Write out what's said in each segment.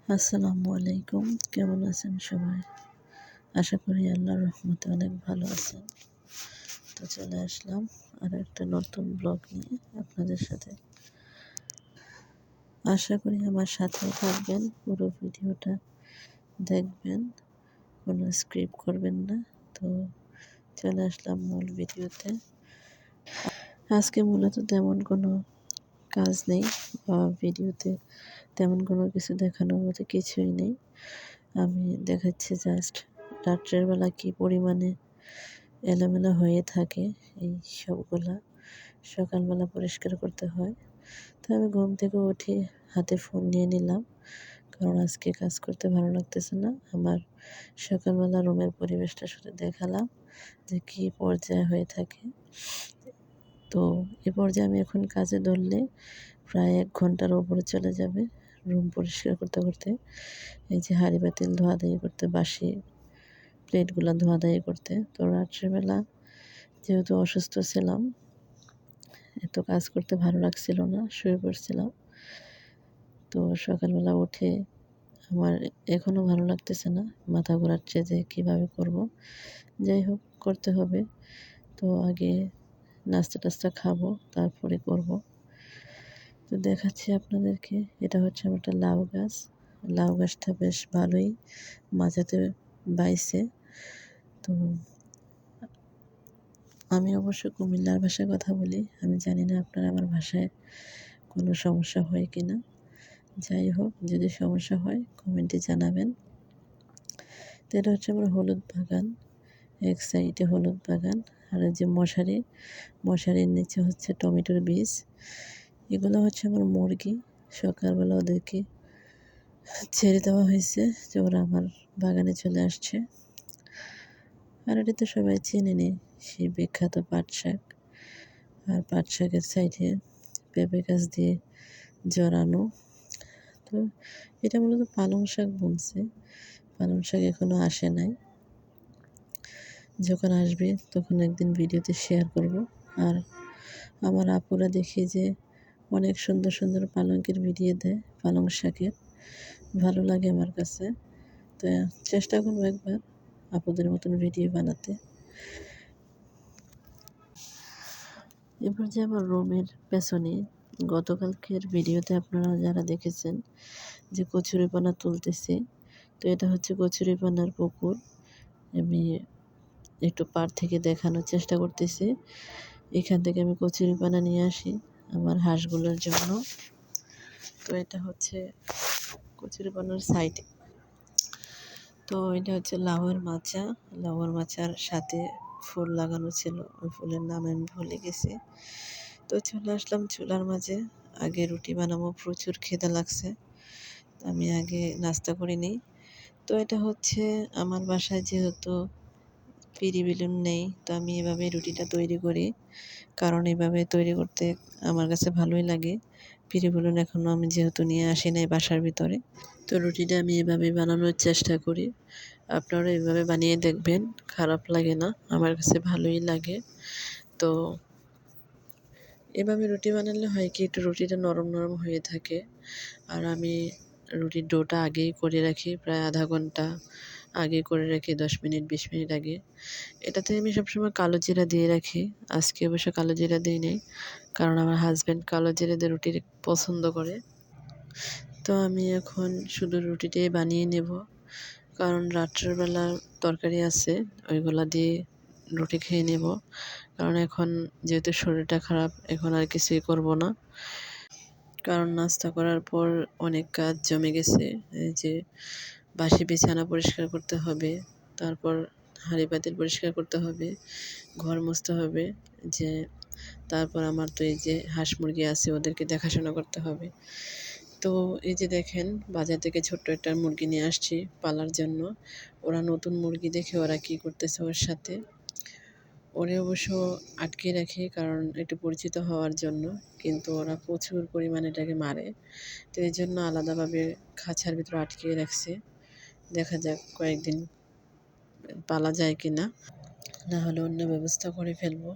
আসসালামু আলাইকুম। কেমন আছেন সবাই? আশা করি আল্লাহর রহমতে অনেক ভালো আছেন। তো চলে আসলাম আরও একটা নতুন ব্লগ নিয়ে আপনাদের সাথে। আশা করি আমার সাথে থাকবেন, পুরো ভিডিওটা দেখবেন, কোনো স্ক্রিপ্ট করবেন না। তো চলে আসলাম মূল ভিডিওতে। আজকে মূলত তেমন কোনো কাজ নেই বা ভিডিওতে তেমন কোনো কিছু দেখানোর মতো কিছুই নেই। আমি দেখাচ্ছি জাস্ট রাত্রের বেলা কী পরিমাণে এলোমেলো হয়ে থাকে এই সবগুলা সকালবেলা পরিষ্কার করতে হয়। তো আমি ঘুম থেকে উঠে হাতে ফোন নিয়ে নিলাম, কারণ আজকে কাজ করতে ভালো লাগতেছে না। আমার সকালবেলা রুমের পরিবেশটা শুধু দেখালাম যে কী পর্যায়ে হয়ে থাকে। তো এ পর্যায়ে আমি এখন কাজে ধরলে প্রায় 1 ঘন্টার উপরে চলে যাবে রুম পরিষ্কার করতে করতে। এই যে হাঁড়ি পাতিল ধোয়াধাই করতে, বাসি প্লেটগুলা ধোয়াধাই করতে। তো রাত্রেবেলা যেহেতু অসুস্থ ছিলাম, এত কাজ করতে ভালো লাগছিল না, শুয়ে পড়ছিলাম। তো সকালবেলা উঠে আমার এখনও ভালো লাগতেছে না, মাথা ঘোরাচ্ছে যে কীভাবে করব। যাই হোক, করতে হবে। তো আগে নাস্তা টাস্তা খাবো, তারপরে করব। তো দেখাচ্ছি আপনাদেরকে, এটা হচ্ছে আমার একটা লাউ গাছ। লাউ গাছটা বেশ ভালোই মাচাতে বাইছে। তো আমি অবশ্য কুমিল্লার ভাষায় কথা বলি। আমি জানি না আপনার আমার ভাষায় কোনো সমস্যা হয় কি না। যাই হোক, যদি সমস্যা হয় কমেন্টে জানাবেন। তো এটা হচ্ছে আমার হলুদ বাগান, এক সাইডে হলুদ বাগান, আর এই যে মশারির নিচে হচ্ছে টমেটোর বীজ। এগুলো হচ্ছে আমার মুরগি। সকালবেলা ওদেরকে ছেড়ে দেওয়া হয়েছে যে ওরা আমার বাগানে চলে আসছে। আর এটা তো সবাই চেনেনি, সেই বিখ্যাত পাট শাক। আর পাট শাকের সাইডে পেঁপে গাছ দিয়ে জড়ানো। তো এটা মূলত পালং শাক বুনছে। পালং শাক এখনও আসে নাই, যখন আসবে তখন একদিন ভিডিওতে শেয়ার করব। আর আমার আপুরা দেখি যে অনেক সুন্দর সুন্দর পালংয়ের ভিডিও দেয়, পালং শাকের। ভালো লাগে আমার কাছে। তো চেষ্টা করবো একবার আপুদের মতন ভিডিও বানাতে। এবার যে আমার রুমের পেছনে গতকালকের ভিডিওতে আপনারা যারা দেখেছেন যে কচুরিপানা তুলতেছে, তো এটা হচ্ছে কচুরিপানার পুকুর। আমি একটু পার থেকে দেখানোর চেষ্টা করতেছি। এখান থেকে আমি কচুরিপানা নিয়ে আসি আমার হাঁসগুলোর জন্য। তো এটা হচ্ছে কচুরিপানার সাইড। তো এটা হচ্ছে লাউয়ের মাচা। লাউয়ের মাচার সাথে ফুল লাগানো ছিল, ওই ফুলের নাম আমি ভুলে গেছি। তো চলে আসলাম চুলার মাঝে। আগে রুটি বানাবো, প্রচুর খিদে লাগছে। আমি আগে নাস্তা করে নিই। তো এটা হচ্ছে আমার বাসায় যেহেতু পিরি বেলুন নেই, তো আমি এভাবে রুটিটা তৈরি করি, কারণ এভাবে তৈরি করতে আমার কাছে ভালোই লাগে। পিরি বেলুন এখনও আমি যেহেতু নিয়ে আসি নাই বাসার ভিতরে, তো রুটিটা আমি এভাবে বানানোর চেষ্টা করি। আপনারা এভাবে বানিয়ে দেখবেন, খারাপ লাগে না, আমার কাছে ভালোই লাগে। তো এভাবে রুটি বানালে হয় কি, একটু রুটিটা নরম নরম হয়ে থাকে। আর আমি রুটির ডোটা আগেই করে রাখি, প্রায় আধা ঘন্টা আগে করে রাখি, 10 মিনিট 20 মিনিট আগে। এটাতে আমি সবসময় কালো জিরা দিয়ে রাখি। আজকে অবশ্য কালো জিরা দিই নাই, কারণ আমার হাজব্যান্ড কালো জিরা দিয়ে রুটি পছন্দ করে। তো আমি এখন শুধু রুটিটাই বানিয়ে নেব, কারণ রাত্রের বেলা তরকারি আছে, ওইগুলা দিয়ে রুটি খেয়ে নেব। কারণ এখন যেহেতু শরীরটা খারাপ, এখন আর কিছুই করব না, কারণ নাস্তা করার পর অনেক কাজ জমে গেছে। এই যে বাসি বিছানা পরিষ্কার করতে হবে, তারপর হাঁড়ি পাতিল পরিষ্কার করতে হবে, ঘর মুছতে হবে, যে তারপর আমার তো এই যে হাঁস মুরগি আছে, ওদেরকে দেখাশোনা করতে হবে। তো এই যে দেখেন, বাজার থেকে ছোট্ট একটা মুরগি নিয়ে আসছি পালার জন্য। ওরা নতুন মুরগি দেখে ওরা কী করতেছে ওর সাথে, ওরে অবশ্য আটকে রাখে, কারণ একটু পরিচিত হওয়ার জন্য, কিন্তু ওরা প্রচুর পরিমাণে এটাকে মারে। তো এই জন্য আলাদাভাবে খাঁচার ভিতরে আটকে রাখছে। দেখা যাক কয়েকদিন পালা যায় কি না, না হলে অন্য ব্যবস্থা করে ফেলবো,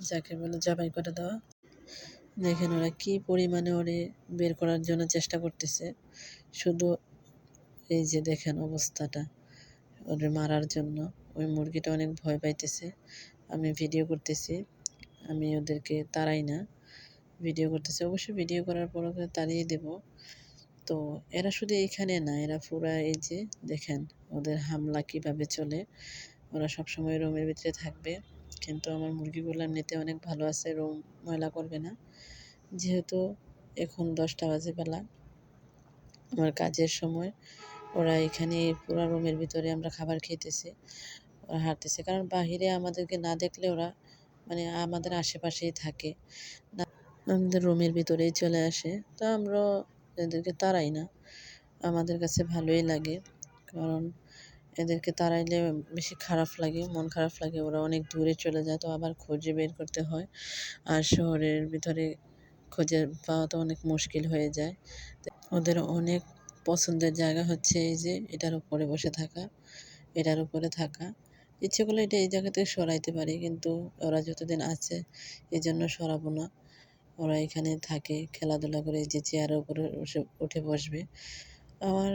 যাকে বলে জবাই করে দেওয়া। দেখেন ওরা কী পরিমাণে ওরে বের করার জন্য চেষ্টা করতেছে। শুধু এই যে দেখেন অবস্থাটা, ওদের মারার জন্য। ওই মুরগিটা অনেক ভয় পাইতেছে। আমি ভিডিও করতেছি, আমি ওদেরকে তাড়াই না, ভিডিও করতেছি। অবশ্যই ভিডিও করার পর ওকে তাড়িয়ে দেব। তো এরা শুধু এইখানে না, এরা পুরা এই যে দেখেন ওদের হামলা কিভাবে চলে। ওরা সবসময় রুমের ভিতরে থাকবে, কিন্তু আমার মুরগিগুলো এমনিতে অনেক ভালো আছে, রুম ময়লা করবে না। যেহেতু এখন 10টা বাজে বেলা, আমার কাজের সময়, ওরা এখানে পুরা রুমের ভিতরে আমরা খাবার খেতেছি, ওরা হাঁটতেছে। কারণ বাহিরে আমাদেরকে না দেখলে ওরা মানে আমাদের আশেপাশেই থাকে, না আমাদের রুমের ভিতরেই চলে আসে। তো আমরা এদেরকে তাড়াই না, আমাদের কাছে ভালোই লাগে। কারণ এদেরকে তাড়াইলে বেশি খারাপ লাগে, মন খারাপ লাগে। ওরা অনেক দূরে চলে যায়, তো আবার খুঁজে বের করতে হয়। আর শহরের ভিতরে খুঁজে পাওয়া তো অনেক মুশকিল হয়ে যায়। ওদের অনেক পছন্দের জায়গা হচ্ছে এই যে এটার উপরে বসে থাকা, এটার উপরে থাকা। ইচ্ছে করলে এটা এই জায়গা থেকে সরাইতে পারি, কিন্তু ওরা যতদিন আছে এই জন্য সরাবো না। ওরা এখানে থাকে, খেলাধুলা করে, এই যে চেয়ারের উপরে উঠে বসবে। আমার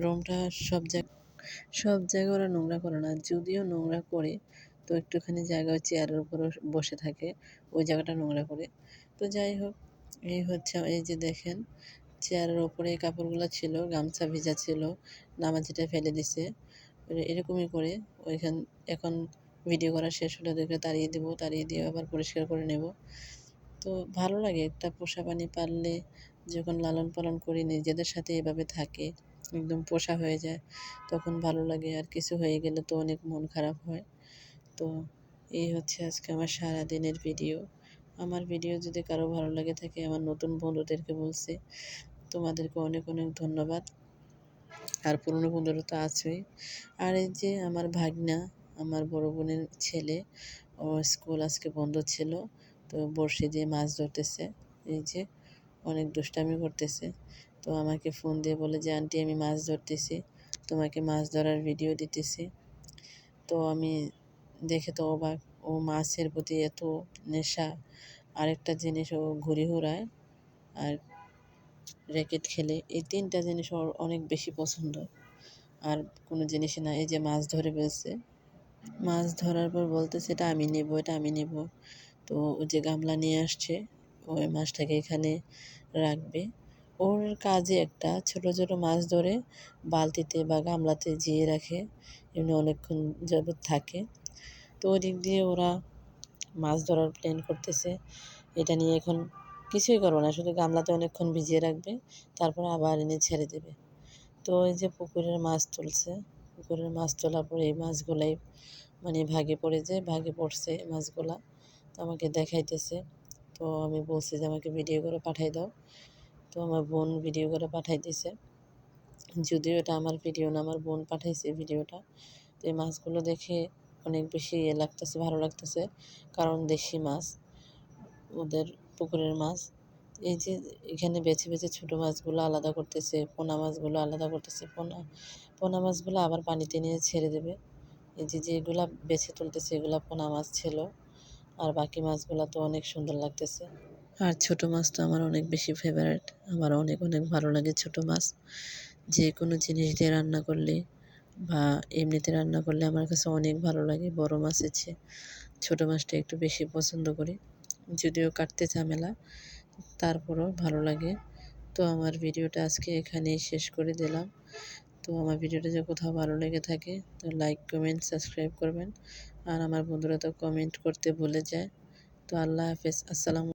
রুমটা সব জায়গায় ওরা নোংরা করে না, যদিও নোংরা করে তো একটুখানি জায়গা ওই চেয়ারের উপরে বসে থাকে, ওই জায়গাটা নোংরা করে। তো যাই হোক, এই হচ্ছে এই যে দেখেন চেয়ারের ওপরে এই কাপড়গুলো ছিল, গামছা ভিজা ছিল, নামাজিটা ফেলে দিছে। এরকমই করে ওইখান এখন ভিডিও করা শেষ হলে ওদেরকে তাড়িয়ে দেবো, তাড়িয়ে দিয়ে আবার পরিষ্কার করে নেব। তো ভালো লাগে একটা পোষা প্রাণী পাললে, যখন লালন পালন করি নিজেদের সাথে এভাবে থাকে, একদম পোষা হয়ে যায়, তখন ভালো লাগে। আর কিছু হয়ে গেলে তো অনেক মন খারাপ হয়। তো এই হচ্ছে আজকে আমার সারাদিনের ভিডিও। আমার ভিডিও যদি কারো ভালো লাগে থাকে, আমার নতুন বন্ধুদেরকে বলছি তোমাদেরকে অনেক অনেক ধন্যবাদ। আর পুরনো বন্ধুরা তো আছেই। আর এই যে আমার ভাগনা, আমার বড় বোনের ছেলে, ওর স্কুল আজকে বন্ধ ছিল, তো বড়শি দিয়ে মাছ ধরতেছে। এই যে অনেক দুষ্টামি করতেছে। তো আমাকে ফোন দিয়ে বলে যে আন্টি আমি মাছ ধরতেছি, তোমাকে মাছ ধরার ভিডিও দিতেছি। তো আমি দেখে তো অবাক, ও মাছের প্রতি এত নেশা। আরেকটা জিনিস, ও ঘুড়ি ওড়ায় আর র্যাকেট খেলে, এই 3টা জিনিস ওর অনেক বেশি পছন্দ। আর কোনো জিনিসই না। এই যে মাছ ধরে ফেলছে, মাছ ধরার পর বলতেছে এটা আমি নেব, এটা আমি নেব। তো ও যে গামলা নিয়ে আসছে, ওই মাছটাকে এখানে রাখবে। ওর কাজে একটা ছোট ছোট মাছ ধরে বালতিতে বা গামলাতে জিয়ে রাখে, এমনি অনেকক্ষণ যাবত থাকে। তো ওই দিক দিয়ে ওরা মাছ ধরার প্ল্যান করতেছে। এটা নিয়ে এখন কিছুই করবো না, শুধু গামলাতে অনেকক্ষণ ভিজিয়ে রাখবে, তারপর আবার এনে ছেড়ে দেবে। তো এই যে পুকুরের মাছ তুলছে, পুকুরের মাছ তোলার পরে এই মাছগুলাই মানে ভাগে পড়ে যায়, ভাগে পড়ছে মাছগুলা। তো আমাকে দেখাইতেছে। তো আমি বলছি যে আমাকে ভিডিও করে পাঠাই দাও। তো আমার বোন ভিডিও করে পাঠাই দিছে, যদিও এটা আমার ভিডিও না, আমার বোন পাঠাইছে ভিডিওটা। তো এই মাছগুলো দেখে অনেক বেশি লাগতেছে, ভালো লাগতেছে, কারণ দেশি মাছ, ওদের পুকুরের মাছ। এই যে এখানে বেছে বেছে ছোটো মাছগুলো আলাদা করতেছে, পোনা মাছগুলো আলাদা করতেছে। পোনা মাছগুলো আবার পানিতে নিয়ে ছেড়ে দেবে। এই যে যেগুলা বেছে তুলতেছে এগুলা পোনা মাছ ছিল, আর বাকি মাছগুলো তো অনেক সুন্দর লাগতেছে। আর ছোটো মাছ তো আমার অনেক বেশি ফেভারিট, আমার অনেক অনেক ভালো লাগে ছোটো মাছ। যে কোনো জিনিস দিয়ে রান্না করলে বা এমনিতে রান্না করলে আমার কাছে অনেক ভালো লাগে বড় মাছের চেয়ে। ছোটো মাছটা একটু বেশি পছন্দ করি, যদিও কাটতে ঝামেলা, তারপরেও ভালো লাগে। তো আমার ভিডিওটা আজকে এখানেই শেষ করে দিলাম। তো আমার ভিডিওটা যদি কোথাও ভালো লেগে থাকে তো লাইক, কমেন্ট, সাবস্ক্রাইব করবেন। আর আমার বন্ধুরা তো কমেন্ট করতে ভুলে যায়। তো আল্লাহ হাফেজ, আসসালামু